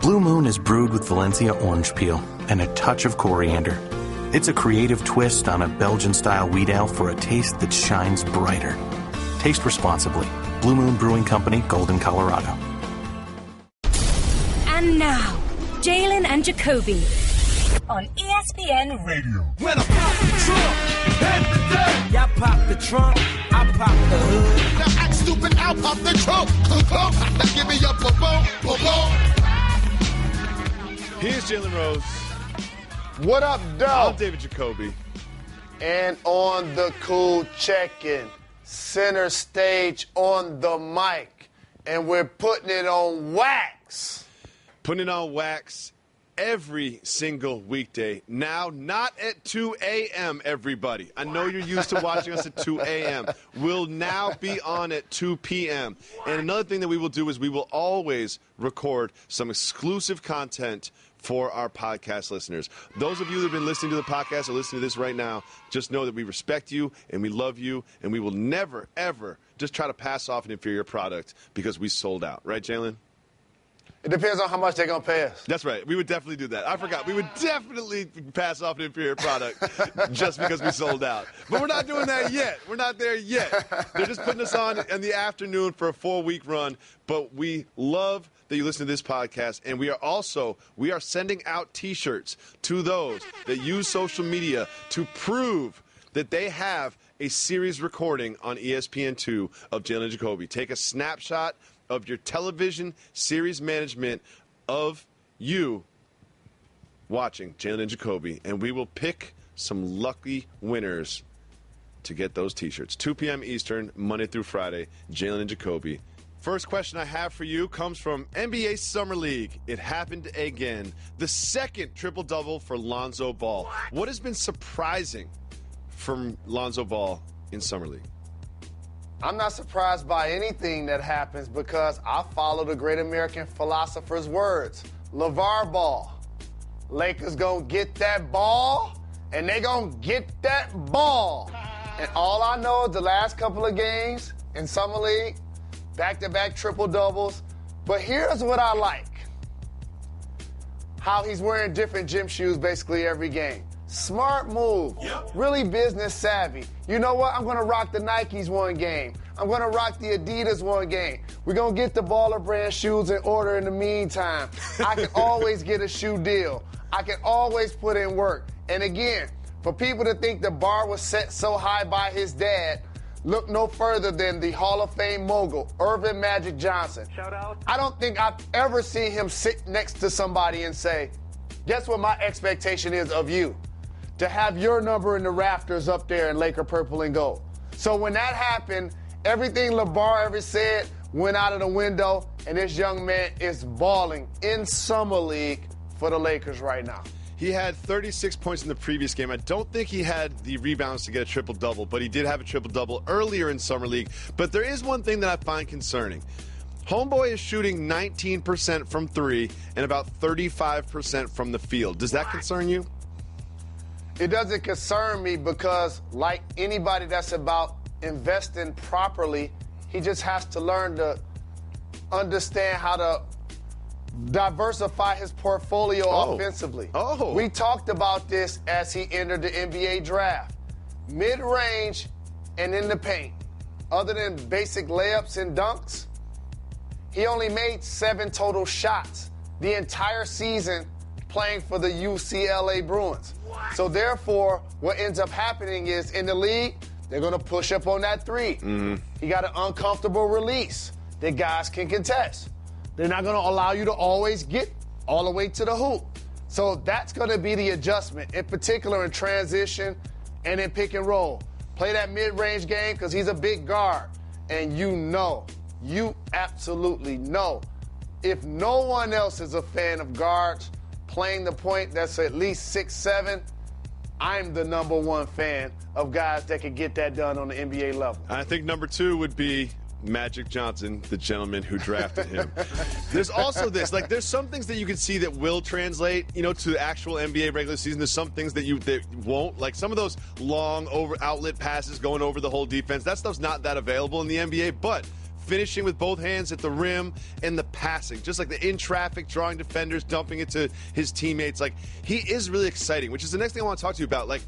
Blue Moon is brewed with Valencia orange peel and a touch of coriander. It's a creative twist on a Belgian-style wheat ale for a taste that shines brighter. Taste responsibly. Blue Moon Brewing Company, Golden, Colorado. And now, Jalen and Jacoby on ESPN Radio. When I pop the trunk, head the dead. Y'all pop the trunk, I pop the hood. Now act stupid, I'll pop the trunk. Now give me your boom, boom. Here's Jalen Rose. What up, Doug? I'm David Jacoby. And on the cool check-in, center stage on the mic, and we're putting it on wax. Putting it on wax every single weekday. Now, not at 2 a.m., everybody. I know you're used to watching us at 2 a.m. We'll now be on at 2 p.m. And another thing that we will do is we will always record some exclusive content for our podcast listeners. Those of you that have been listening to the podcast or listening to this right now, just know that we respect you and we love you, and we will never, ever just try to pass off an inferior product because we sold out. Right, Jalen? It depends on how much they're going to pay us. That's right. We would definitely do that. I forgot. We would definitely pass off an inferior product just because we sold out. But we're not doing that yet. We're not there yet. They're just putting us on in the afternoon for a 4-week run. But we love that you listen to this podcast. And we are sending out T-shirts to those that use social media to prove that they have a series recording on ESPN2 of Jalen Jacoby. Take a snapshot of your television series management of you watching Jalen Jacoby, and we will pick some lucky winners to get those T-shirts. 2 p.m. Eastern, Monday through Friday, Jalen Jacoby. First question I have for you comes from NBA Summer League. It happened again. The second triple-double for Lonzo Ball. What has been surprising from Lonzo Ball in Summer League? I'm not surprised by anything that happens because I follow the great American philosopher's words. LeVar Ball. Lakers gonna get that ball, and they gonna get that ball. And all I know is the last couple of games in Summer League, back-to-back triple-doubles. But here's what I like. How he's wearing different gym shoes basically every game. Smart move. Really business savvy. You know what? I'm going to rock the Nikes one game. I'm going to rock the Adidas one game. We're going to get the Baller brand shoes in order in the meantime. I can always get a shoe deal. I can always put in work. And again, for people to think the bar was set so high by his dad, look no further than the Hall of Fame mogul, Irvin Magic Johnson. Shout out. I don't think I've ever seen him sit next to somebody and say, guess what my expectation is of you? To have your number in the rafters up there in Laker purple and gold. So when that happened, everything LeVar ever said went out of the window, and this young man is balling in Summer League for the Lakers right now. He had 36 points in the previous game. I don't think he had the rebounds to get a triple-double, but he did have a triple-double earlier in Summer League. But there is one thing that I find concerning. Homeboy is shooting 19% from three and about 35% from the field. Does that concern you? It doesn't concern me because, like anybody that's about investing properly, he just has to learn to understand how to diversify his portfolio offensively. We talked about this as he entered the NBA draft. Mid-range and in the paint. Other than basic layups and dunks, he only made 7 total shots the entire season playing for the UCLA Bruins. So therefore, what ends up happening is in the league, they're going to push up on that three. He got an uncomfortable release that guys can contest. They're not going to allow you to always get all the way to the hoop. So that's going to be the adjustment, in particular in transition and in pick and roll. Play that mid-range game because he's a big guard. And you absolutely know, if no one else is a fan of guards playing the point that's at least 6'7", I'm the number one fan of guys that can get that done on the NBA level. I think number 2 would be Magic Johnson, the gentleman who drafted him. There's also this, there's some things that you can see that will translate, to the actual NBA regular season. There's some things that won't, like some of those long over outlet passes going over the whole defense. That stuff's not that available in the NBA, but finishing with both hands at the rim, and the passing. Just like the in traffic, drawing defenders, dumping it to his teammates. Like, he is really exciting, which is the next thing I want to talk to you about. Like,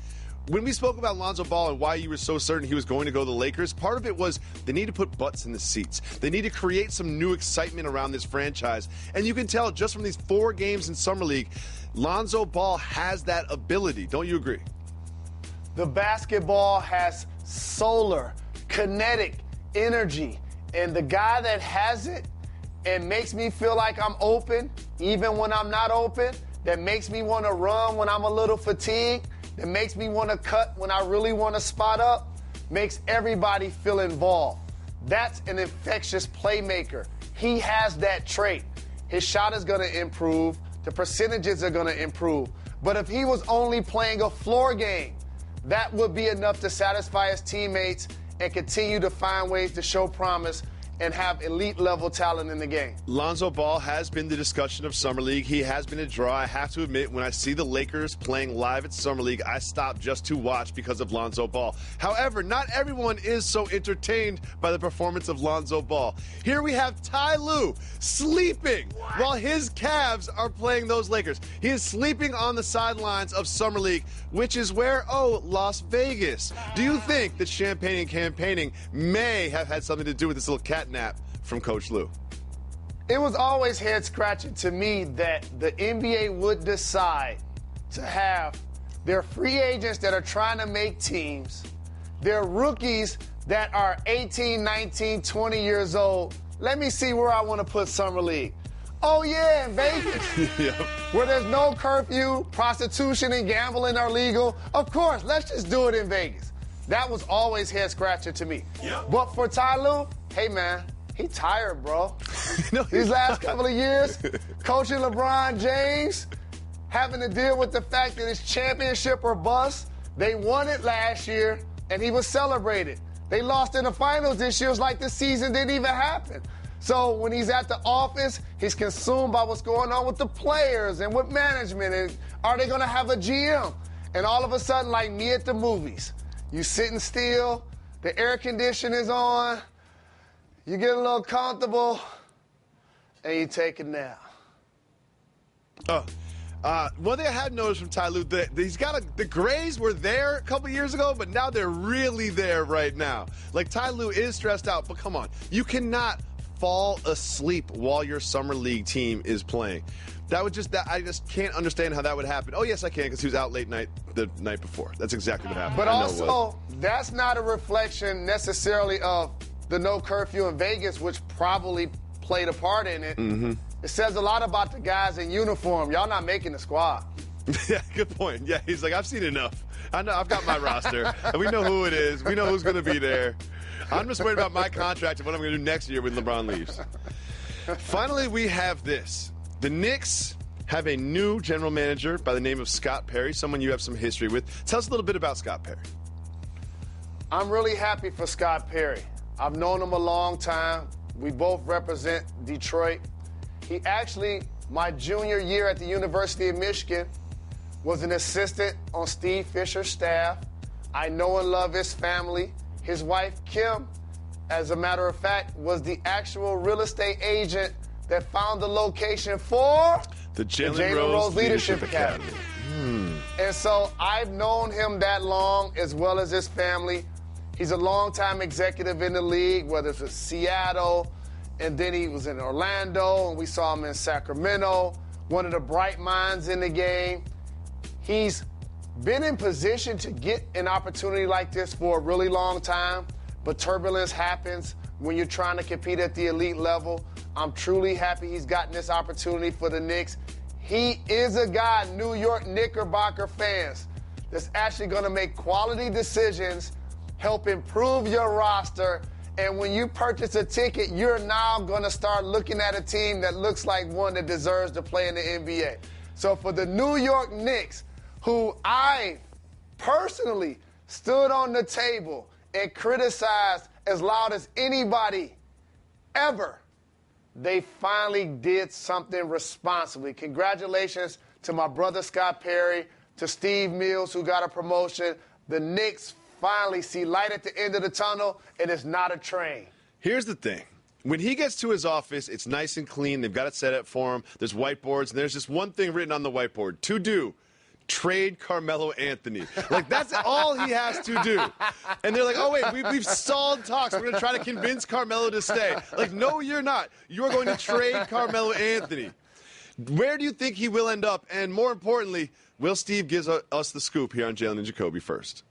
when we spoke about Lonzo Ball and why you were so certain he was going to go to the Lakers, part of it was they need to put butts in the seats. They need to create some new excitement around this franchise. And you can tell just from these 4 games in Summer League, Lonzo Ball has that ability. Don't you agree? The basketball has solar, kinetic energy. And the guy that has it and makes me feel like I'm open, even when I'm not open, that makes me want to run when I'm a little fatigued, that makes me want to cut when I really want to spot up, makes everybody feel involved. That's an infectious playmaker. He has that trait. His shot is going to improve. The percentages are going to improve. But if he was only playing a floor game, that would be enough to satisfy his teammates and continue to find ways to show promise and have elite-level talent in the game. Lonzo Ball has been the discussion of Summer League. He has been a draw. I have to admit, when I see the Lakers playing live at Summer League, I stop just to watch because of Lonzo Ball. However, not everyone is so entertained by the performance of Lonzo Ball. Here we have Ty Lue sleeping while his Cavs are playing those Lakers. He is sleeping on the sidelines of Summer League, which is where, Las Vegas. Do you think that champagne and campaigning may have had something to do with this little cat nap from Coach Lue? It was always head-scratching to me that the NBA would decide to have their free agents that are trying to make teams, their rookies that are 18, 19, 20 years old. Let me see where I want to put Summer League. Oh, yeah, in Vegas, Yep. where there's no curfew, prostitution and gambling are legal. Of course, let's just do it in Vegas. That was always head-scratching to me. Yep. But for Ty Lue, hey, man, he tired, bro. No, These last couple of years, coaching LeBron James, having to deal with the fact that it's championship or bust. They won it last year, and he was celebrated. They lost in the finals this year. It's like the season didn't even happen. So when he's at the office, he's consumed by what's going on with the players and with management. And are they going to have a GM? And all of a sudden, like me at the movies, you sitting still, the air conditioning is on, you get a little comfortable, and you take a nap. One thing I had noticed from Ty Lue, the Grays were there a couple years ago, but now they're really there right now. Like, Ty Lue is stressed out, but come on. You cannot fall asleep while your Summer League team is playing. I just can't understand how that would happen. Oh, yes, I can, because he was out late night the night before. That's exactly what happened. But also, that's not a reflection necessarily of the no curfew in Vegas, which probably played a part in it. Mm-hmm. It says a lot about the guys in uniform. Y'all not making the squad. Yeah, good point. Yeah, he's like, I've seen enough. I know, I've got my roster. And we know who it is. We know who's going to be there. I'm just worried about my contract and what I'm going to do next year when LeBron leaves. Finally, we have this. The Knicks have a new general manager by the name of Scott Perry, someone you have some history with. Tell us a little bit about Scott Perry. I'm really happy for Scott Perry. I've known him a long time. We both represent Detroit. He actually, my junior year at the University of Michigan, was an assistant on Steve Fisher's staff. I know and love his family. His wife, Kim, as a matter of fact, was the actual real estate agent that found the location for the Jalen Rose Leadership Academy. And so I've known him that long, as well as his family. He's a longtime executive in the league, whether it's with Seattle, and then he was in Orlando, and we saw him in Sacramento, one of the bright minds in the game. He's been in position to get an opportunity like this for a really long time, but turbulence happens when you're trying to compete at the elite level. I'm truly happy he's gotten this opportunity for the Knicks. He is a guy, New York Knickerbocker fans, that's actually going to make quality decisions, help improve your roster, and when you purchase a ticket, you're now going to start looking at a team that looks like one that deserves to play in the NBA. So for the New York Knicks, who I personally stood on the table and criticized as loud as anybody ever, they finally did something responsibly. Congratulations to my brother Scott Perry, to Steve Mills, who got a promotion. The Knicks finally see light at the end of the tunnel, and it's not a train. Here's the thing. When he gets to his office, it's nice and clean. They've got it set up for him. There's whiteboards, and there's just one thing written on the whiteboard. To do. Trade Carmelo Anthony. Like, that's all he has to do. And they're like, oh, wait, we've stalled talks. We're going to try to convince Carmelo to stay. Like, no, you're not. You're going to trade Carmelo Anthony. Where do you think he will end up? And more importantly, will Steve give us the scoop here on Jalen Jacoby first?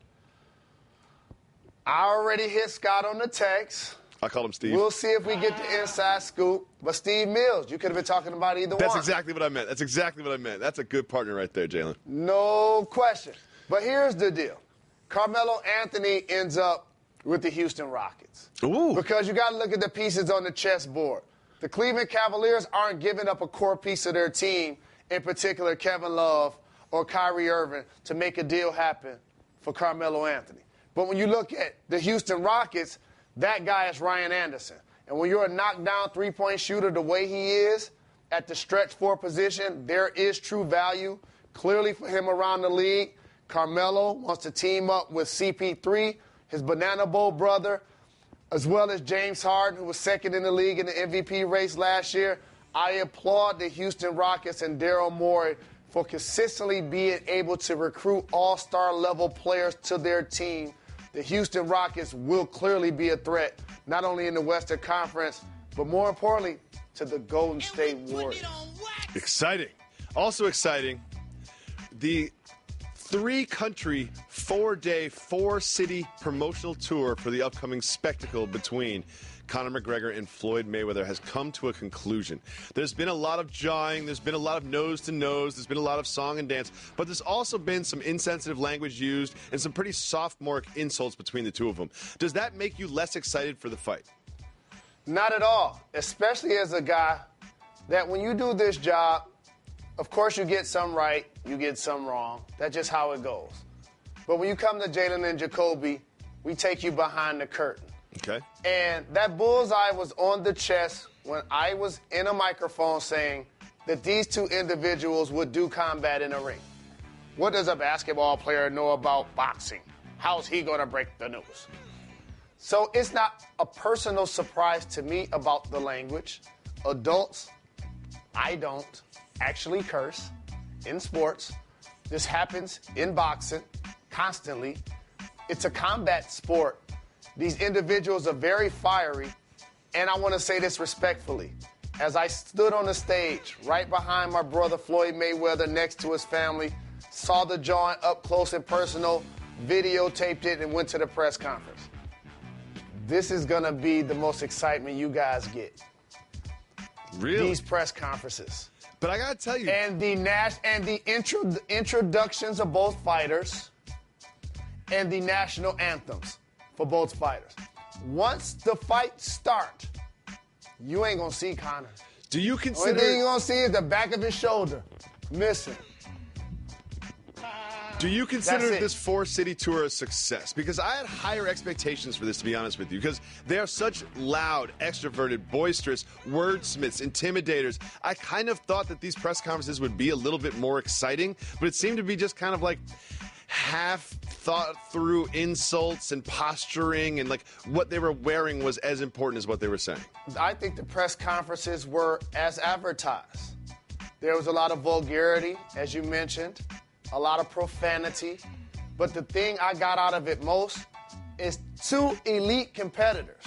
I already hit Scott on the text. I call him Steve. We'll see if we get the inside scoop. But Steve Mills, you could have been talking about either one. That's exactly what I meant. That's a good partner right there, Jalen. No question. But here's the deal. Carmelo Anthony ends up with the Houston Rockets. Ooh. Because you got to look at the pieces on the chessboard. The Cleveland Cavaliers aren't giving up a core piece of their team, in particular Kevin Love or Kyrie Irving, to make a deal happen for Carmelo Anthony. But when you look at the Houston Rockets, that guy is Ryan Anderson. And when you're a knockdown three-point shooter the way he is, at the stretch four position, there is true value clearly for him around the league. Carmelo wants to team up with CP3, his Banana Bowl brother, as well as James Harden, who was second in the league in the MVP race last year. I applaud the Houston Rockets and Daryl Morey for consistently being able to recruit all-star level players to their team. The Houston Rockets will clearly be a threat, not only in the Western Conference, but more importantly, to the Golden State Warriors. Exciting. Also exciting, the 3-country, 4-day, 4-city promotional tour for the upcoming spectacle between Conor McGregor and Floyd Mayweather has come to a conclusion. There's been a lot of jawing, there's been a lot of nose-to-nose, there's been a lot of song and dance, but there's also been some insensitive language used and some pretty sophomoric insults between the two of them. Does that make you less excited for the fight? Not at all, especially as a guy that when you do this job, of course you get some right, you get some wrong. That's just how it goes. But when you come to Jalen and Jacoby, we take you behind the curtain. Okay. And that bullseye was on the chest when I was in a microphone saying that these two individuals would do combat in a ring. What does a basketball player know about boxing? How's he going to break the news? So it's not a personal surprise to me about the language. Adults, I don't actually curse in sports. This happens in boxing constantly. It's a combat sport. These individuals are very fiery, and I want to say this respectfully. As I stood on the stage right behind my brother Floyd Mayweather next to his family, saw the joint up close and personal, videotaped it, and went to the press conference. This is going to be the most excitement you guys get. Really? These press conferences. But I got to tell you. And the introductions of both fighters and the national anthems for both fighters. Once the fight starts, you ain't going to see Conor. Do you consider... The only thing you're going to see is the back of his shoulder missing. Do you consider this 4-city tour a success? Because I had higher expectations for this, to be honest with you, because they are such loud, extroverted, boisterous, wordsmiths, intimidators. I kind of thought that these press conferences would be a little bit more exciting, but it seemed to be just kind of like half-thought-through insults and posturing, and like what they were wearing was as important as what they were saying. I think the press conferences were as advertised. There was a lot of vulgarity, as you mentioned, a lot of profanity, but the thing I got out of it most is two elite competitors.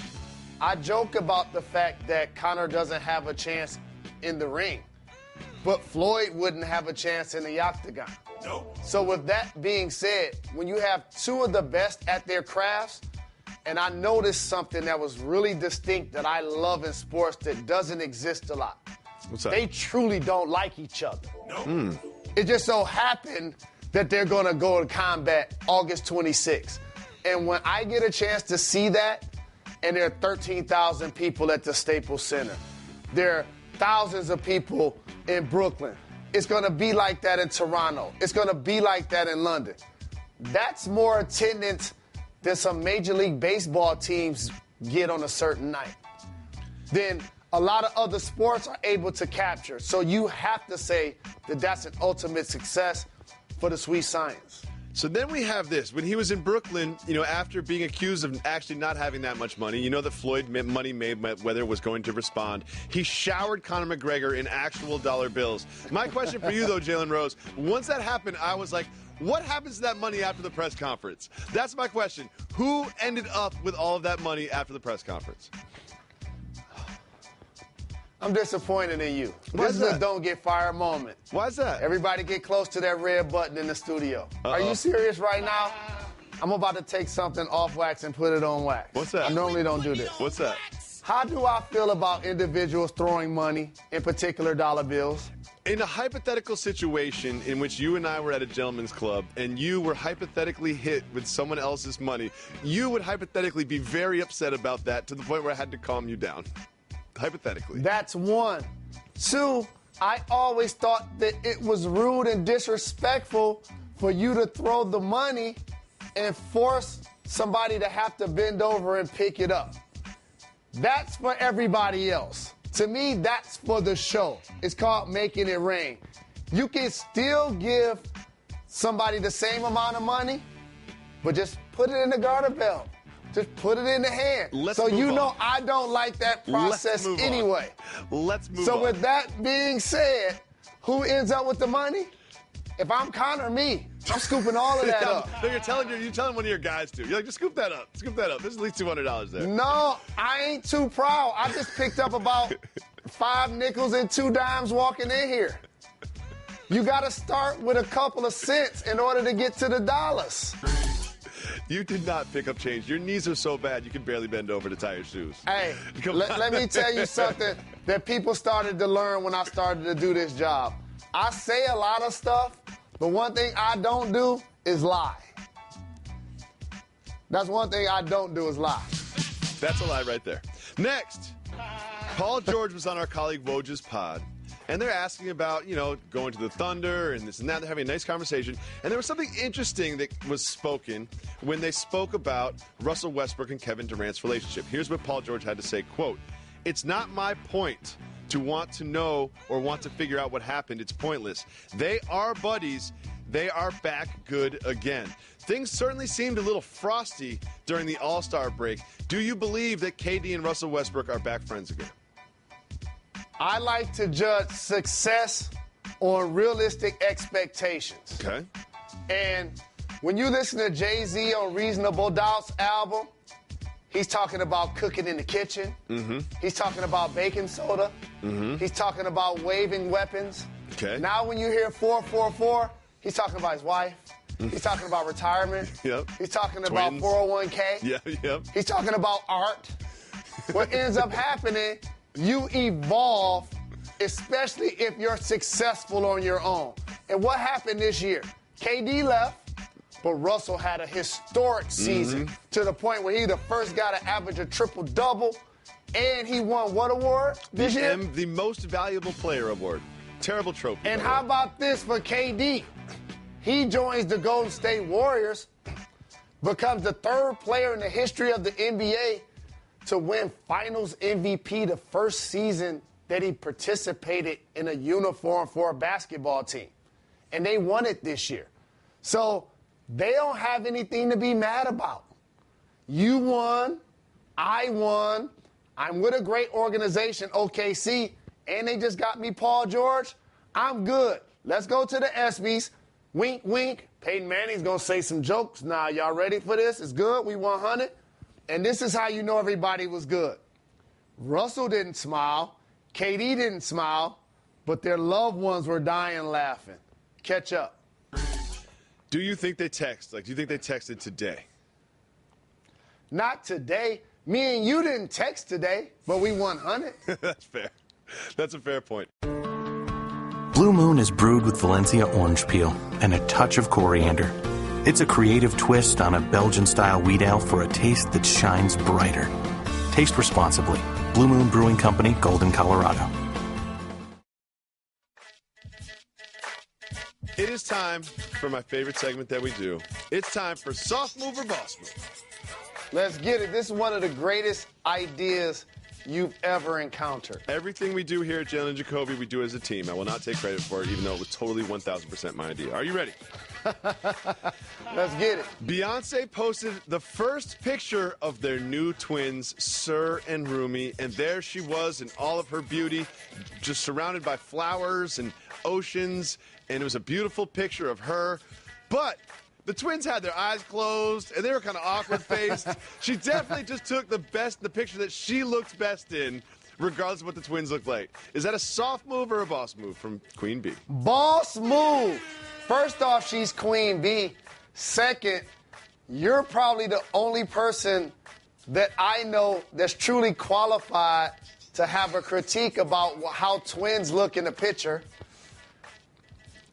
I joke about the fact that Conor doesn't have a chance in the ring, but Floyd wouldn't have a chance in the octagon. No. So with that being said, when you have two of the best at their crafts, and I noticed something that was really distinct that I love in sports that doesn't exist a lot. What's that? They truly don't like each other. No. It just so happened that they're going to go to combat August 26th. And when I get a chance to see that, and there are 13,000 people at the Staples Center, there are thousands of people in Brooklyn, it's going to be like that in Toronto. It's going to be like that in London. That's more attendance than some Major League Baseball teams get on a certain night. Then a lot of other sports are able to capture. So you have to say that that's an ultimate success for the Sweet Science. So then we have this. When he was in Brooklyn, after being accused of actually not having that much money, that Floyd Money Mayweather was going to respond, he showered Conor McGregor in actual dollar bills. My question for you, though, Jalen Rose, once that happened, I was like, what happens to that money after the press conference? That's my question. Who ended up with all of that money after the press conference? I'm disappointed in you. Why This is a don't get fired moment. Why is that? Everybody get close to that red button in the studio. Are you serious right now? I'm about to take something off wax and put it on wax. What's that? I normally don't do this. What's that? How do I feel about individuals throwing money, in particular dollar bills? In a hypothetical situation in which you and I were at a gentleman's club and you were hypothetically hit with someone else's money, you would hypothetically be very upset about that to the point where I had to calm you down. Hypothetically. That's one. Two, I always thought that it was rude and disrespectful for you to throw the money and force somebody to have to bend over and pick it up. That's for everybody else. To me, that's for the show. It's called making it rain. You can still give somebody the same amount of money, but just put it in the garter belt. Just put it in the hand. So you know I don't like that process anyway. Let's move on. So with that being said, who ends up with the money? If I'm Conor, me. I'm scooping all of that up. No, you're telling one of your guys to. You're like, just scoop that up. Scoop that up. There's at least $200 there. No, I ain't too proud. I just picked up about 5 nickels and 2 dimes walking in here. You got to start with a couple of cents in order to get to the dollars. You did not pick up change. Your knees are so bad you can barely bend over to tie your shoes. Hey, let me tell you something that people started to learn when I started to do this job. I say a lot of stuff, but one thing I don't do is lie. That's one thing I don't do is lie. That's a lie right there. Next, Paul George was on our colleague Woj's pod. And they're asking about, going to the Thunder and this and that. They're having a nice conversation. And there was something interesting that was spoken when they spoke about Russell Westbrook and Kevin Durant's relationship. Here's what Paul George had to say, quote, "It's not my point to want to know or want to figure out what happened. It's pointless. They are buddies. They are back good again. Things certainly seemed a little frosty during the All-Star break. Do you believe that KD and Russell Westbrook are back friends again?" I like to judge success on realistic expectations. Okay. And when you listen to Jay-Z on Reasonable Doubt's album, he's talking about cooking in the kitchen. Mm-hmm. He's talking about baking soda. Mm-hmm. He's talking about waving weapons. Okay. Now when you hear 444, he's talking about his wife. He's talking about retirement. Yep. He's talking Twins. about 401k. Yeah, yep. He's talking about art. What ends up happening, you evolve, especially if you're successful on your own. And what happened this year? KD left, but Russell had a historic season to the point where he the first guy to average a triple-double, and he won what award this year? The Most Valuable Player Award. Terrible trophy. And how about this for KD? He joins the Golden State Warriors, becomes the 3rd player in the history of the NBA to win Finals MVP the first season that he participated in a uniform for a basketball team. And they won it this year. So they don't have anything to be mad about. You won. I won. I'm with a great organization, OKC, and they just got me Paul George. I'm good. Let's go to the ESPYs. Wink, wink. Peyton Manning's going to say some jokes. Now, y'all ready for this? It's good. We 100. And this is how you know everybody was good. Russell didn't smile. KD didn't smile. But their loved ones were dying laughing. Catch up. Do you think they text? Do you think they texted today? Not today. Me and you didn't text today, but we 100. That's fair. That's a fair point. Blue Moon is brewed with Valencia orange peel and a touch of coriander. It's a creative twist on a Belgian-style wheat ale for a taste that shines brighter. Taste responsibly. Blue Moon Brewing Company, Golden, Colorado. It is time for my favorite segment that we do. It's time for Soft Move or Boss Move. Let's get it. This is one of the greatest ideas you've ever encountered? Everything we do here at Jalen Jacoby, we do as a team. I will not take credit for it, even though it was totally 1,000% my idea. Are you ready? Let's get it. Beyonce posted the first picture of their new twins, Sir and Rumi, and there she was in all of her beauty, just surrounded by flowers and oceans, and it was a beautiful picture of her. But the twins had their eyes closed, and they were kind of awkward-faced. She definitely just took the picture that she looked best in, regardless of what the twins look like. Is that a soft move or a boss move from Queen Bee? Boss move. First off, she's Queen Bee. Second, you're probably the only person that I know that's truly qualified to have a critique about how twins look in the picture.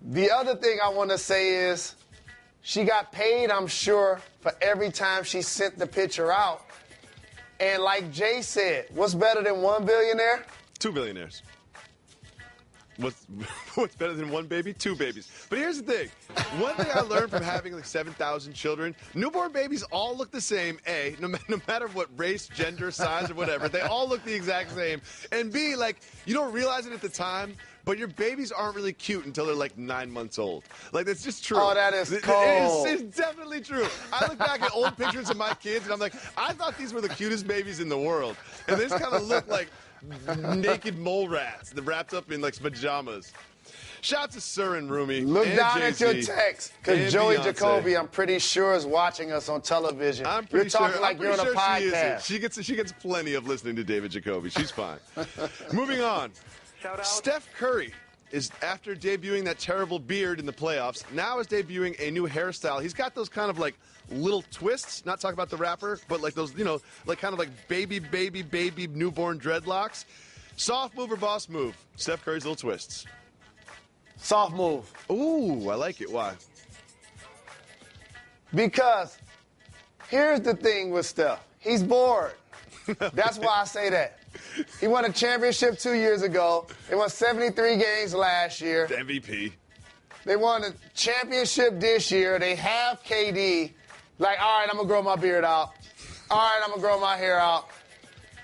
The other thing I want to say is she got paid, I'm sure, for every time she sent the picture out. And like Jay said, what's better than one billionaire? 2 billionaires. What's better than one baby? 2 babies. But here's the thing. One thing I learned from having like 7,000 children, newborn babies all look the same, A, no matter what race, gender, size, or whatever. They all look the exact same. And B, like, you don't realize it at the time, but your babies aren't really cute until they're like 9 months old. Like, that's just true. Oh, that is cold. It's definitely true. I look back at old pictures of my kids, and I'm like, I thought these were the cutest babies in the world. And they just kind of look like naked mole rats that wrapped up in like pajamas. Shout out to Sir and Rumi. Look and down Jay-Z, at your text, because Joey Beyonce. Jacoby, I'm pretty sure, is watching us on television. I'm pretty You're talking sure, like you're on a podcast. She gets plenty of listening to David Jacoby. She's fine. Moving on. Shout out. Steph Curry is, after debuting that terrible beard in the playoffs, now is debuting a new hairstyle. He's got those kind of like little twists, not talking about the rapper, but like those, you know, like kind of like baby newborn dreadlocks. Soft move or boss move? Steph Curry's little twists. Soft move. Ooh, I like it. Why? Because here's the thing with Steph. He's bored. That's why I say that. He won a championship 2 years ago. They won 73 games last year. The MVP. They won a championship this year. They have KD. Like, all right, I'm going to grow my beard out. All right, I'm going to grow my hair out.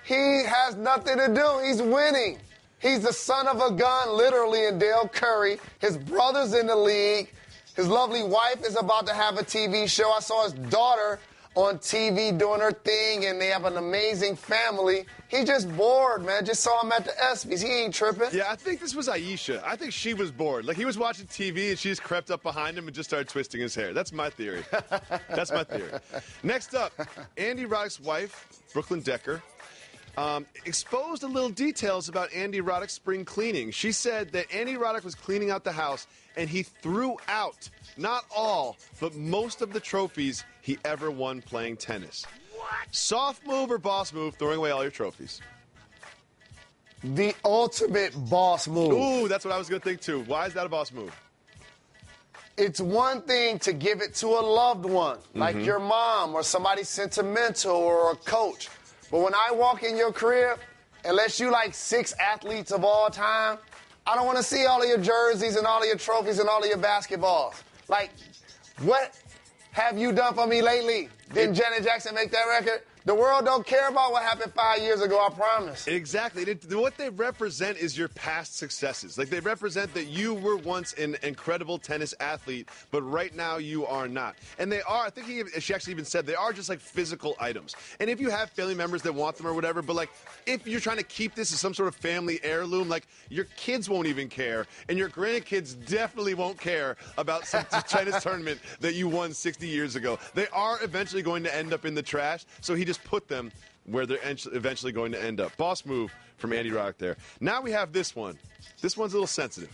He has nothing to do. He's winning. He's the son of a gun, literally, in Dale Curry. His brother's in the league. His lovely wife is about to have a TV show. I saw his daughter on TV doing her thing, and they have an amazing family. He's just bored, man. Just saw him at the ESPYs. He ain't tripping. Yeah, I think this was Aisha. I think she was bored. Like, he was watching TV, and she just crept up behind him and just started twisting his hair. That's my theory. That's my theory. Next up, Andy Roddick's wife, Brooklyn Decker, exposed a little details about Andy Roddick's spring cleaning. She said that Andy Roddick was cleaning out the house, and he threw out, not all, but most of the trophies he ever won playing tennis. What? Soft move or boss move, throwing away all your trophies? The ultimate boss move. Ooh, that's what I was going to think, too. Why is that a boss move? It's one thing to give it to a loved one, like your mom or somebody sentimental or a coach. But when I walk in your crib, unless you like 6 athletes of all time, I don't want to see all of your jerseys and all of your trophies and all of your basketballs. Like, what have you done for me lately? Didn't Janet Jackson make that record? The world don't care about what happened 5 years ago, I promise. Exactly. What they represent is your past successes. Like, they represent that you were once an incredible tennis athlete, but right now you are not. And they are, I think she actually even said, they are just like physical items. And if you have family members that want them or whatever, but like, if you're trying to keep this as some sort of family heirloom, like, your kids won't even care, and your grandkids definitely won't care about some tennis tournament that you won 60 years ago. They are eventually going to end up in the trash, so he just put them where they're eventually going to end up. Boss move from Andy Roddick there. Now we have this one. This one's a little sensitive.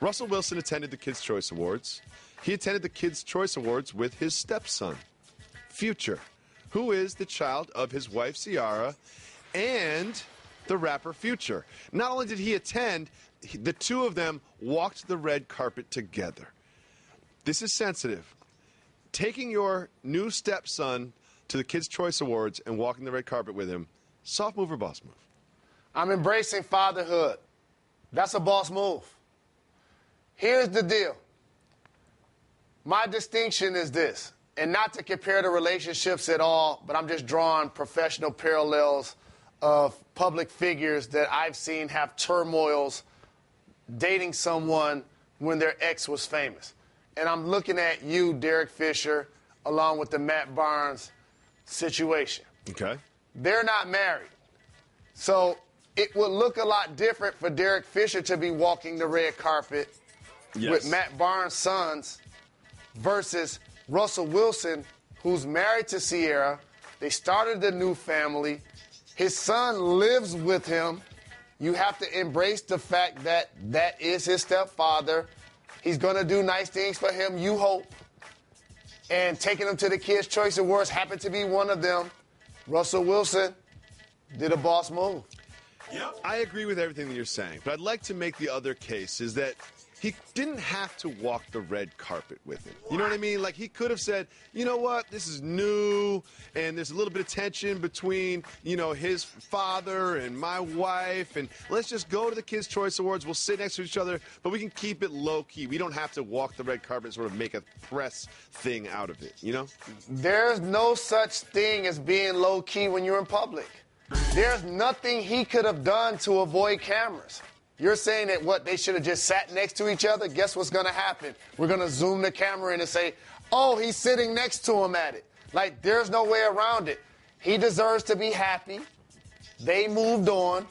Russell Wilson attended the Kids' Choice Awards. He attended the Kids' Choice Awards with his stepson, Future, who is the child of his wife, Ciara, and the rapper Future. Not only did he attend, the two of them walked the red carpet together. This is sensitive. Taking your new stepson to the Kids' Choice Awards and walking the red carpet with him, soft move or boss move? I'm embracing fatherhood. That's a boss move. Here's the deal. My distinction is this, and not to compare the relationships at all, but I'm just drawing professional parallels of public figures that I've seen have turmoils dating someone when their ex was famous. And I'm looking at you, Derek Fisher, along with the Matt Barnes situation. Okay. They're not married. So it would look a lot different for Derek Fisher to be walking the red carpet with Matt Barnes' sons versus Russell Wilson, who's married to Sierra. They started a new family. His son lives with him. You have to embrace the fact that that is his stepfather. He's going to do nice things for him, you hope. And taking him to the Kids' Choice Awards happened to be one of them. Russell Wilson did a boss move. Yep. I agree with everything that you're saying, but I'd like to make the other case is that he didn't have to walk the red carpet with him. You know what I mean? Like, he could have said, you know what, this is new, and there's a little bit of tension between, his father and my wife, and let's just go to the Kids' Choice Awards. We'll sit next to each other, but we can keep it low-key. We don't have to walk the red carpet and sort of make a press thing out of it, you know? There's no such thing as being low-key when you're in public. There's nothing he could have done to avoid cameras. You're saying that, they should have just sat next to each other? Guess what's going to happen? We're going to zoom the camera in and say, oh, he's sitting next to him at it. Like, there's no way around it. He deserves to be happy. They moved on.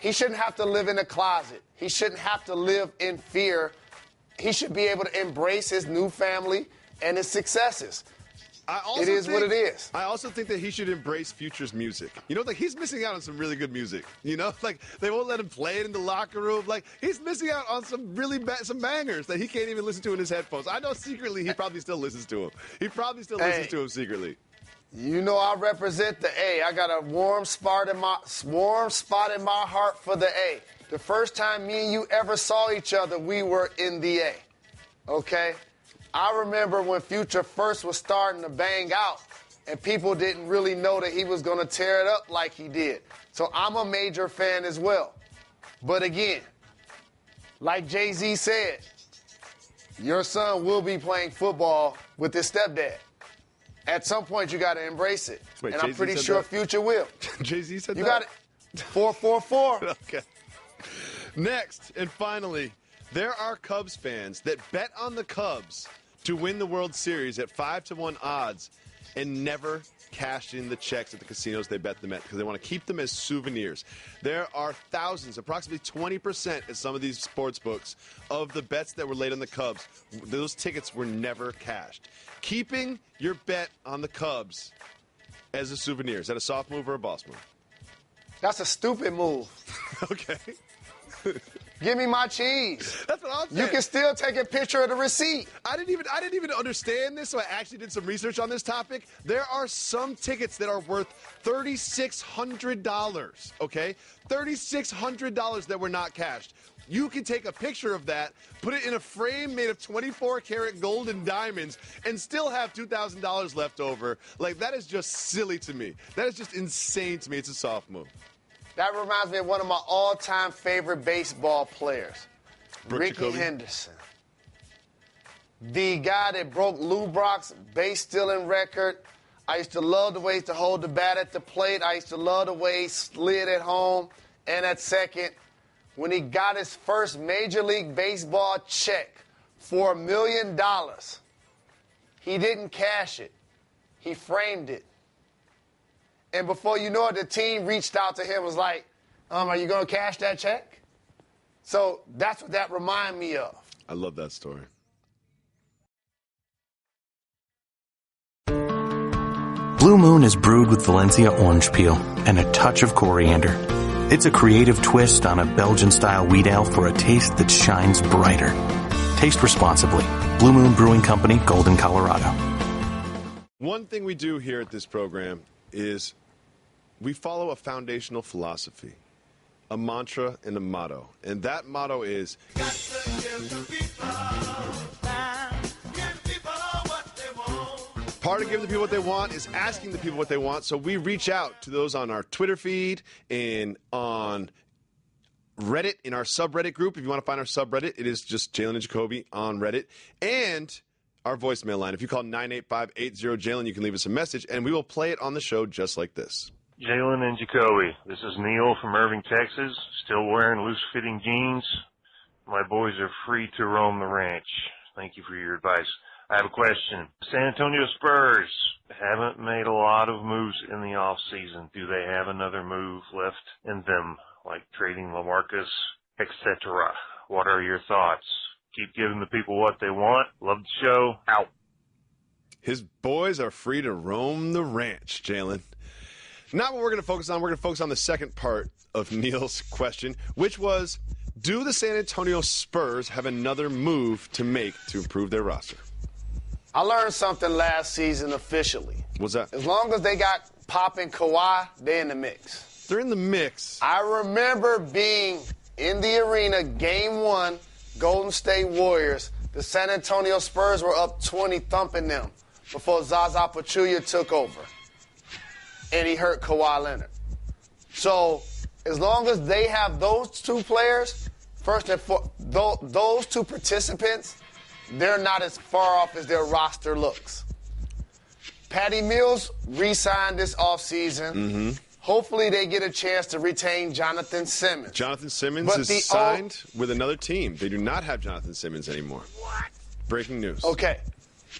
He shouldn't have to live in a closet. He shouldn't have to live in fear. He should be able to embrace his new family and his successes. It is what it is. I also think that he should embrace Future's music. He's missing out on some really good music. Like, they won't let him play it in the locker room. Like, he's missing out on some some bangers that he can't even listen to in his headphones. I know secretly he probably still listens to him. He probably still listens to him secretly. I represent the A. I got a warm spot in my heart for the A. The first time me and you ever saw each other, we were in the A. Okay? I remember when Future first was starting to bang out, and people didn't really know that he was going to tear it up like he did. So I'm a major fan as well. But again, like Jay-Z said, your son will be playing football with his stepdad. At some point, you got to embrace it. Wait, and Jay-Z I'm pretty said sure that? Future will. Jay-Z said you that? You got it. 444. Okay. Next, and finally, there are Cubs fans that bet on the Cubs to win the World Series at 5-1 odds and never cashed in the checks at the casinos they bet them at because they want to keep them as souvenirs. There are thousands, approximately 20% at some of these sports books of the bets that were laid on the Cubs. Those tickets were never cashed. Keeping your bet on the Cubs as a souvenir, is that a soft move or a boss move? That's a stupid move. Okay. Give me my cheese. That's what I'm saying. You can still take a picture of the receipt. I didn't even understand this, so I actually did some research on this topic. There are some tickets that are worth $3,600, okay? $3,600 that were not cashed. You can take a picture of that, put it in a frame made of 24-karat gold and diamonds, and still have $2,000 left over. Like, that is just silly to me. That is just insane to me. It's a soft move. That reminds me of one of my all-time favorite baseball players, Ricky Jacoby. Henderson. The guy that broke Lou Brock's base-stealing record. I used to love the way he used to hold the bat at the plate. I used to love the way he slid at home and at second. When he got his first Major League Baseball check for $1 million, he didn't cash it. He framed it. And before you know it, the team reached out to him and was like, are you going to cash that check? So that's what that reminded me of. I love that story. Blue Moon is brewed with Valencia orange peel and a touch of coriander. It's a creative twist on a Belgian-style wheat ale for a taste that shines brighter. Taste responsibly. Blue Moon Brewing Company, Golden, Colorado. One thing we do here at this program is we follow a foundational philosophy, a mantra and a motto. And that motto is, part of giving the people what they want is asking the people what they want. So we reach out to those on our Twitter feed and on Reddit, in our subreddit group. If you want to find our subreddit, it is just Jalen and Jacoby on Reddit. And our voicemail line. If you call 985-80-JALEN, you can leave us a message, and we will play it on the show just like this. Jalen and Jacoby. This is Neil from Irving, Texas. Still wearing loose-fitting jeans. My boys are free to roam the ranch. Thank you for your advice. I have a question. San Antonio Spurs haven't made a lot of moves in the offseason. Do they have another move left in them, like trading LaMarcus, etc.? What are your thoughts? Keep giving the people what they want. Love the show. Out. His boys are free to roam the ranch, Jalen. Not what we're going to focus on. We're going to focus on the second part of Neil's question, which was, do the San Antonio Spurs have another move to make to improve their roster? I learned something last season officially. What's that? As long as they got Pop and Kawhi, they're in the mix. They're in the mix. I remember being in the arena, Game 1, Golden State Warriors. The San Antonio Spurs were up 20, thumping them before Zaza Pachulia took over. And he hurt Kawhi Leonard. So as long as they have those two players, first and foremost, those two participants, they're not as far off as their roster looks. Patty Mills re-signed this offseason. Mm-hmm. Hopefully they get a chance to retain Jonathan Simmons. Jonathan Simmons is signed with another team. They do not have Jonathan Simmons anymore. What? Breaking news. Okay.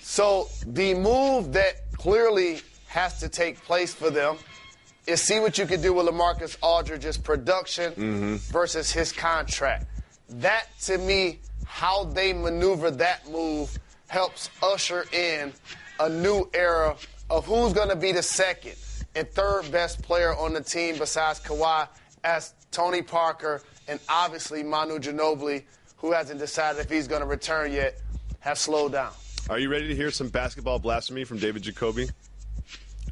So the move that clearly has to take place for them is see what you can do with LaMarcus Aldridge's production versus his contract. That, to me, how they maneuver that move helps usher in a new era of who's going to be the second and third best player on the team besides Kawhi, as Tony Parker and obviously Manu Ginobili, who hasn't decided if he's going to return yet, have slowed down. Are you ready to hear some basketball blasphemy from David Jacoby?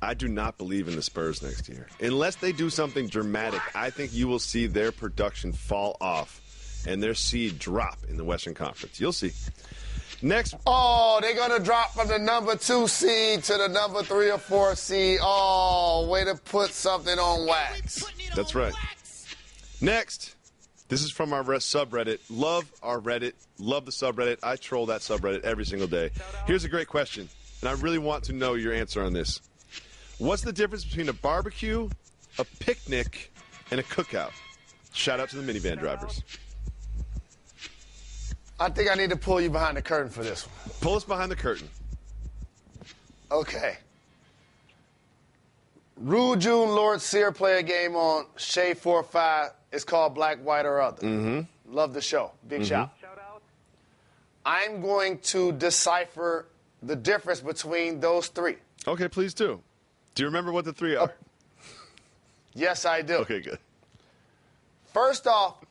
I do not believe in the Spurs next year. Unless they do something dramatic, I think you will see their production fall off and their seed drop in the Western Conference. You'll see. Next. Oh, they're going to drop from the number 2 seed to the number 3 or 4 seed. Oh, way to put something on wax. That's right. Next. This is from our subreddit. Love our Reddit. Love the subreddit. I troll that subreddit every single day. Here's a great question, and I really want to know your answer on this. What's the difference between a barbecue, a picnic, and a cookout? Shout out to the minivan drivers. I think I need to pull you behind the curtain for this one. Pull us behind the curtain. Okay. Rue June Lord Sear play a game on Shea 4-5. It's called Black, White, or Other. Mm-hmm. Love the show. Big shout. I'm going to decipher the difference between those three. Okay, please do. Do you remember what the three are? Yes, I do. Okay, good. First off,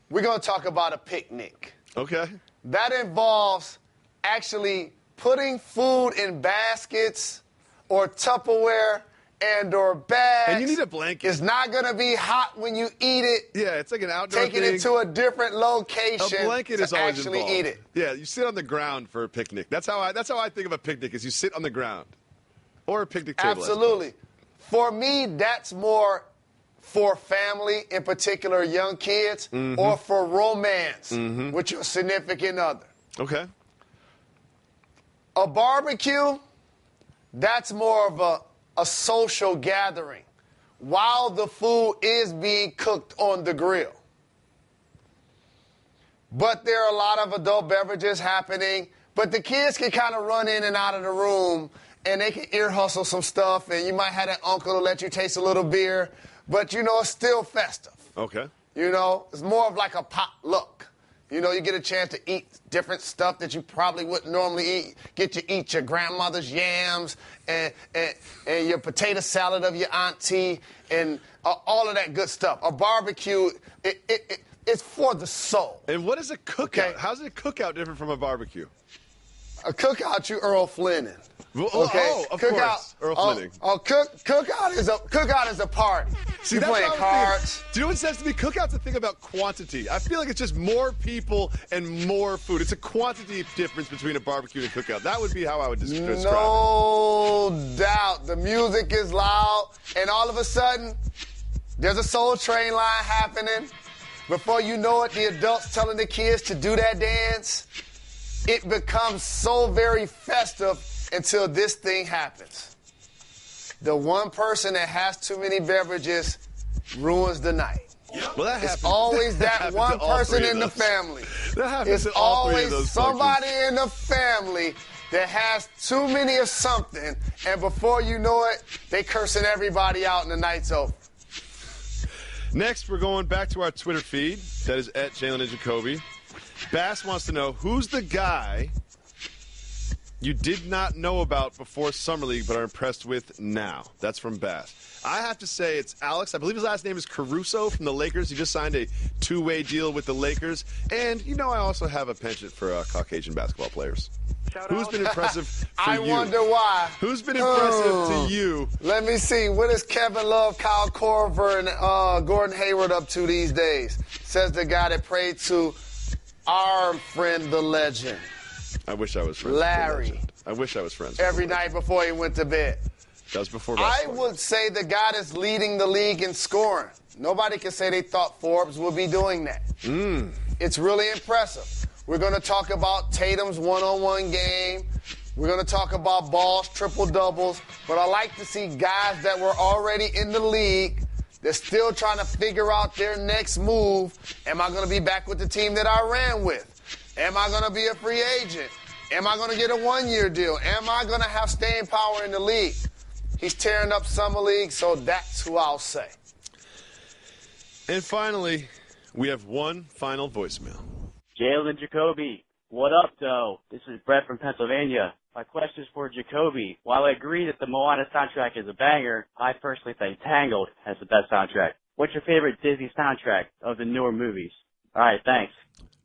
we're going to talk about a picnic. Okay. That involves actually putting food in baskets or Tupperware and or bags. And you need a blanket. It's not going to be hot when you eat it. Yeah, it's like an outdoor thing. Taking it to a different location. A blanket is always actually involved. Eat it. Yeah, you sit on the ground for a picnic. That's how I think of a picnic, is you sit on the ground. Or a picnic table. Absolutely. For me, that's more for family, in particular young kids, or for romance with your significant other. Okay. A barbecue, that's more of a social gathering while the food is being cooked on the grill. But there are a lot of adult beverages happening, but the kids can kind of run in and out of the room and they can ear hustle some stuff, and you might have that uncle to let you taste a little beer, but, you know, it's still festive. Okay. You know, it's more of like a potluck. You know, you get a chance to eat different stuff that you probably wouldn't normally eat. Get to eat your grandmother's yams and your potato salad of your auntie and all of that good stuff. A barbecue, it's for the soul. And what is a cookout? Okay. How's a cookout different from a barbecue? A cookout, you Earl Flynn. Okay. Oh, of course. Earl Flynn. Cookout is a party. See, you playing cards. Do you know what it says to me? Cookout's a thing about quantity. I feel like it's just more people and more food. It's a quantity difference between a barbecue and a cookout. That would be how I would describe it. No doubt. The music is loud, and all of a sudden, there's a Soul Train line happening. Before you know it, the adults telling the kids to do that dance. It becomes so very festive until this thing happens. the one person that has too many beverages ruins the night. Well, that happens. It's always that one person in the family. That happens It's to all three of always those somebody in the family that has too many of something, and before you know it, they cursing everybody out and the night's over. Next, we're going back to our Twitter feed. That is at Jalen Jacoby. Bass wants to know, who's the guy you did not know about before Summer League but are impressed with now? That's from Bass. I have to say it's Alex. I believe his last name is Caruso from the Lakers. He just signed a two-way deal with the Lakers. And, you know, I also have a penchant for Caucasian basketball players. Who's been impressive for I you? wonder why. Who's been impressive to you? Let me see. What is Kevin Love, Kyle Korver, and Gordon Hayward up to these days? Says the guy that prayed to our friend, the legend. I wish I was friends Larry. with the legend. I wish I was friends with Every the legend. night before he went to bed. That was before I basketball. would say the guy that's leading the league in scoring. Nobody can say they thought Forbes would be doing that. It's really impressive. We're going to talk about Tatum's one-on-one game. We're going to talk about Ball's triple-doubles. But I like to see guys that were already in the league that's still trying to figure out their next move. Am I going to be back with the team that I ran with? Am I going to be a free agent? Am I going to get a one-year deal? Am I going to have staying power in the league? He's tearing up Summer League, so that's who I'll say. And finally, we have one final voicemail. Jalen Jacoby, what up, though? This is Brett from Pennsylvania. My question is for Jacoby. While I agree that the Moana soundtrack is a banger, I personally think Tangled has the best soundtrack. What's your favorite Disney soundtrack of the newer movies? All right, thanks.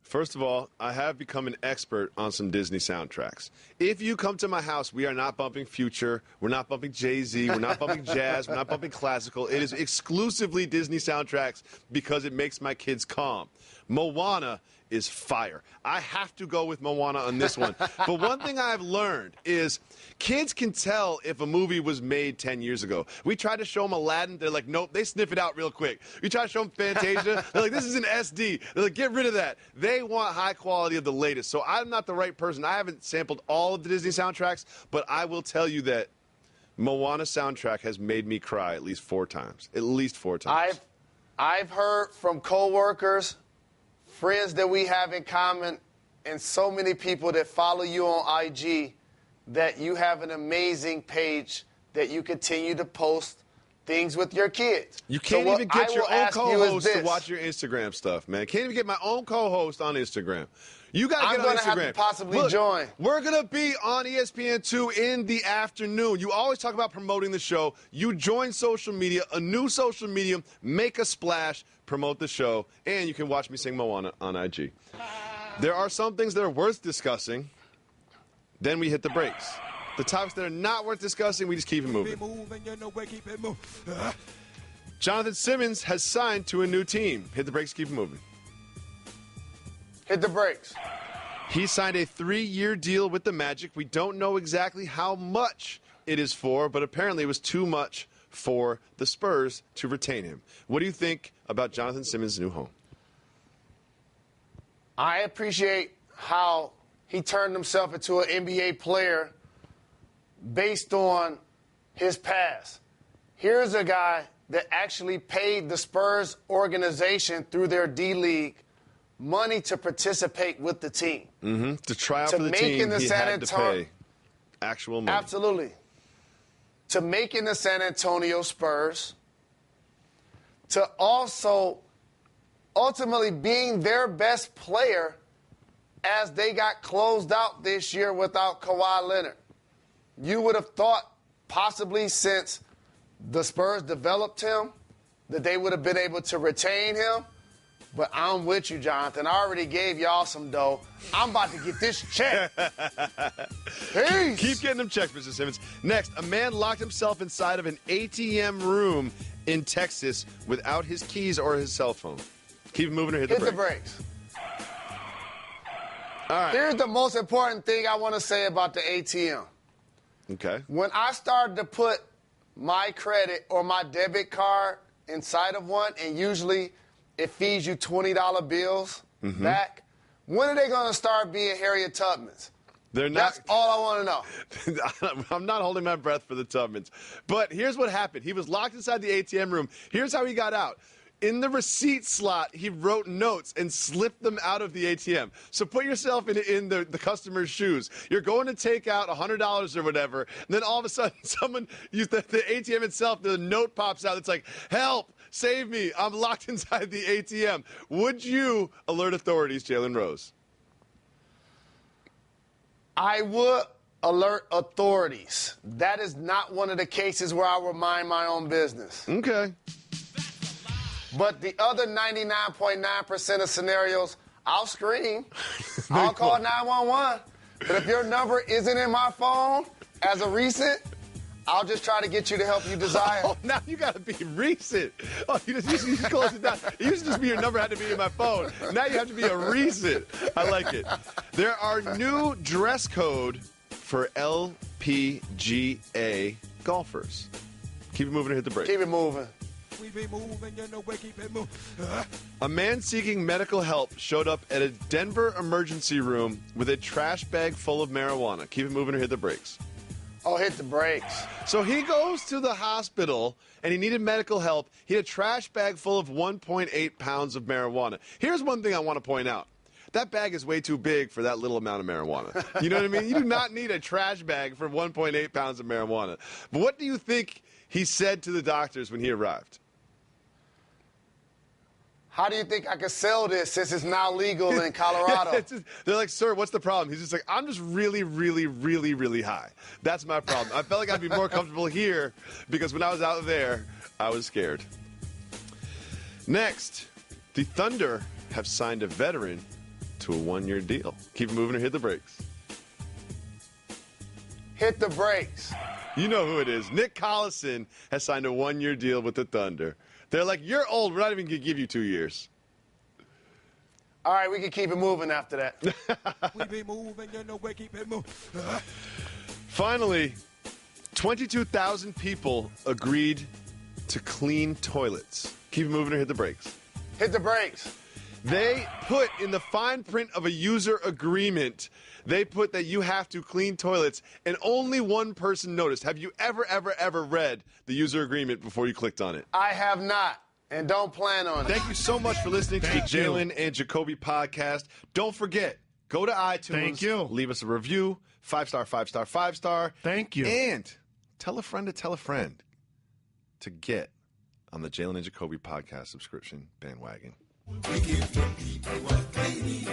First of all, I have become an expert on some Disney soundtracks. If you come to my house, we are not bumping Future, we're not bumping Jay-Z, we're not bumping jazz, we're not bumping classical. It is exclusively Disney soundtracks because it makes my kids calm. Moana is fire. I have to go with Moana on this one. But one thing I've learned is kids can tell if a movie was made 10 years ago. We tried to show them Aladdin. They're like, nope. They sniff it out real quick. We try to show them Fantasia. They're like, this is an SD. They're like, get rid of that. They want high quality of the latest. So I'm not the right person. I haven't sampled all of the Disney soundtracks, but I will tell you that Moana soundtrack has made me cry at least 4 times. At least 4 times. I've heard from coworkers, friends that we have in common, and so many people that follow you on IG that you have an amazing page that you continue to post things with your kids. You can't even get your own co-host to watch your Instagram stuff, man. Can't even get my own co-host on Instagram. You got to get on Instagram. I'm going to have to possibly join. We're going to be on ESPN2 in the afternoon. You always talk about promoting the show. You join social media, a new social medium, make a splash, promote the show, and you can watch me sing Moana on IG. There are some things that are worth discussing. Then we hit the brakes. The topics that are not worth discussing, we just keep it moving. Jonathan Simmons has signed to a new team. Hit the brakes, keep it moving. Hit the brakes. He signed a 3-year deal with the Magic. We don't know exactly how much it is for, but apparently it was too much for the Spurs to retain him. What do you think about Jonathan Simmons' new home? I appreciate how he turned himself into an NBA player based on his past. Here's a guy that actually paid the Spurs organization through their D-League money to participate with the team. To try out for the team, he had to pay actual money. Absolutely. To making the San Antonio Spurs, to also ultimately being their best player as they got closed out this year without Kawhi Leonard. You would have thought possibly since the Spurs developed him that they would have been able to retain him. But I'm with you, Jonathan. I already gave y'all some dough. I'm about to get this check. Peace. Keep getting them checks, Mr. Simmons. Next, a man locked himself inside of an ATM room in Texas without his keys or his cell phone. Keep it moving or hit the brakes. All right. Here's the most important thing I want to say about the ATM. Okay. When I started to put my credit or my debit card inside of one, and usually it feeds you $20 bills back, when are they going to start being Harriet Tubmans? They're not. That's all I want to know. I'm not holding my breath for the Tubmans. But here's what happened. He was locked inside the ATM room. Here's how he got out. In the receipt slot, he wrote notes and slipped them out of the ATM. So put yourself in the customer's shoes. You're going to take out $100 or whatever, and then all of a sudden, someone used the ATM itself. The note pops out. It's like, help, save me. I'm locked inside the ATM. Would you alert authorities, Jalen Rose? I would alert authorities. That is not one of the cases where I will mind my own business. Okay. But the other 99.9% of scenarios, I'll scream. I'll call 911. But if your number isn't in my phone as a recent, I'll just try to get you the help you desire. Oh, now you got to be recent. Oh, you just close it down. It used to just be your number had to be in my phone. Now you have to be a recent. I like it. There are new dress code for LPGA golfers. Keep it moving or hit the brakes. Keep it moving. We be moving, you know, we keep it moving. A man seeking medical help showed up at a Denver emergency room with a trash bag full of marijuana. Keep it moving or hit the brakes. Oh, hit the brakes. So he goes to the hospital and he needed medical help. He had a trash bag full of 1.8 pounds of marijuana. Here's one thing I want to point out. That bag is way too big for that little amount of marijuana. You know what I mean? You do not need a trash bag for 1.8 pounds of marijuana. But what do you think he said to the doctors when he arrived? How do you think I can sell this since it's now legal in Colorado? They're like, sir, what's the problem? He's just like, I'm just really, really, really, really high. That's my problem. I felt like I'd be more comfortable here because when I was out there, I was scared. Next, the Thunder have signed a veteran to a one-year deal. Keep it moving or hit the brakes. Hit the brakes. You know who it is. Nick Collison has signed a one-year deal with the Thunder. They're like, you're old. We're not even going to give you 2 years. All right, we can keep it moving after that. We be moving, you know, we keep it moving. Finally, 22,000 people agreed to clean toilets. Keep it moving or hit the brakes. Hit the brakes. They put in the fine print of a user agreement, they put that you have to clean toilets, and only one person noticed. Have you ever read the user agreement before you clicked on it? I have not, and don't plan on it. Thank you so much for listening to the Jalen and Jacoby podcast. Don't forget, go to iTunes. Thank you. Leave us a review. 5-star, 5-star, 5-star. Thank you. And tell a friend to get on the Jalen and Jacoby podcast subscription bandwagon. We give the people what they need.